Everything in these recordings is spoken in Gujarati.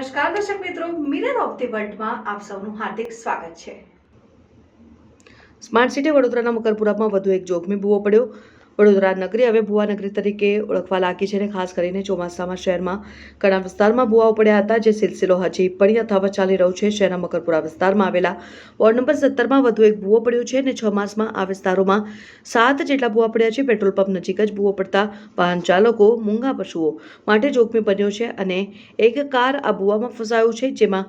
નમસ્કાર દર્શક મિત્રો, મિરર ઓફ ધી વર્લ્ડમાં આપ સૌનું હાર્દિક સ્વાગત છે। સ્માર્ટ સિટી વડોદરાના મકરપુરામાં વધુ એક જોખમી ભૂવો પડ્યો। વડોદરા નગરી હવે ભૂવા નગરી તરીકે ઓળખવા લાગી છે અને ખાસ કરીને ચોમાસામાં શહેરમાં ઘણા વિસ્તારમાં ભૂવાઓ પડ્યા હતા, જે સિલસિલો હજી પણ યથાવત ચાલી રહ્યો છે। શહેરના મકરપુરા વિસ્તારમાં આવેલા વોર્ડ નંબર 17માં વધુ એક ભૂવો પડ્યો છે અને 6 માસમાં આ વિસ્તારોમાં 7 જેટલા ભૂવા પડ્યા છે। પેટ્રોલ પંપ નજીક જ ભૂવો પડતા વાહન ચાલકો મૂંગા પશુઓ માટે જોખમી બન્યો છે અને એક કાર આ ભૂવામાં ફસાયું છે, જેમાં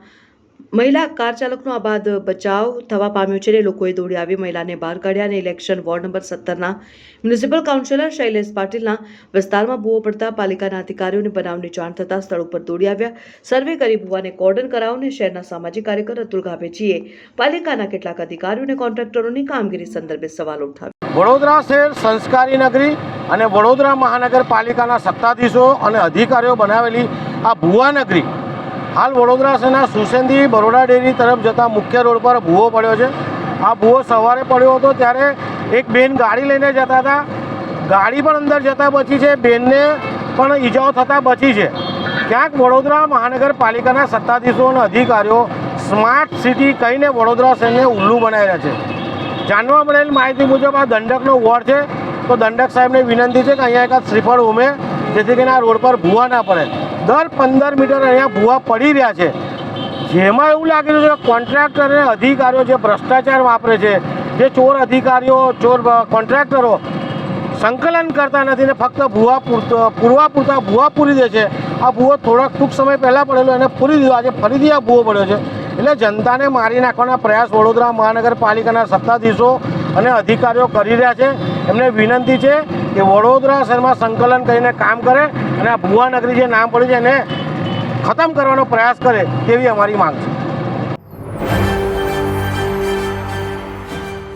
મહિલા કાર ચાલકનો આ બાદ બચાવ થવા પામ્યો છે। લોકોએ દોડી આવી મહિલાને બહાર કાઢ્યા અને ઇલેક્શન વોર્ડ નંબર 17ના મ્યુનિસિપલ કાઉન્સિલર શૈલેષ પાટીલના વિસ્તારમાં ભૂવો પડતા પાલિકાના અધિકારીઓને બનાવની જાણ થતાં સ્થળ ઉપર દોડી આવ્યા। સર્વે કરી ભૂવાને કોર્ડન કરાવને શહેરના સામાજિક કાર્યકર અતુલ ગાભેજીએ પાલિકાના કેટલાક અધિકારીઓ અને કોન્ટ્રાક્ટરોની કામગીરી સંદર્ભે સવાલો ઉઠાવ્યા। વડોદરા શહેર સંસ્કારી નગરી અને વડોદરા મહાનગરપાલિકાના સત્તાધીશો અને અધિકારીઓ બનાવેલી આ ભૂવા નગરી હાલ વડોદરા શહેરના સુસેન્દી બરોડા ડેરી તરફ જતા મુખ્ય રોડ પર ભૂવો પડ્યો છે। આ ભૂવો સવારે પડ્યો હતો ત્યારે એક બેન ગાડી લઈને જતા હતા, ગાડી પણ અંદર જતા બચી છે, બેનને પણ ઈજાઓ થતાં બચી છે। ક્યાંક વડોદરા મહાનગરપાલિકાના સત્તાધીશો અને અધિકારીઓ સ્માર્ટ સિટી કહીને વડોદરા શહેરને ઉલ્લુ બનાવી રહ્યા છે। જાણવા મળેલ માહિતી મુજબ આ દંડકનો વોર્ડ છે, તો દંડક સાહેબને વિનંતી છે કે અહીંયા એકાદ શ્રીફળ ઉમે, જેથી કરીને આ રોડ પર ભૂવા ના પડે। દર 15 મીટર અહીંયા ભૂવા પડી રહ્યા છે, જેમાં એવું લાગી રહ્યું છે કોન્ટ્રાક્ટર અને અધિકારીઓ જે ભ્રષ્ટાચાર વાપરે છે, જે ચોર અધિકારીઓ ચોર કોન્ટ્રાક્ટરો સંકલન કરતા નથી ને ફક્ત ભૂવા પૂરતા ભૂવા પૂરી દે છે। આ ભૂવો થોડાક ટૂંક સમય પહેલાં પડેલો એને પૂરી દીધો, આજે ફરીથી આ ભૂવો પડ્યો છે। એટલે જનતાને મારી નાખવાના પ્રયાસ વડોદરા મહાનગરપાલિકાના સત્તાધીશો અને અધિકારીઓ કરી રહ્યા છે। એમને વિનંતી છે કે વડોદરા શહેરમાં સંકલન કરીને કામ કરે અને આ ભૂવા નગરી જે નામ પડ્યું છે એને ખતમ કરવાનો પ્રયાસ કરે, તેવી અમારી માંગ છે।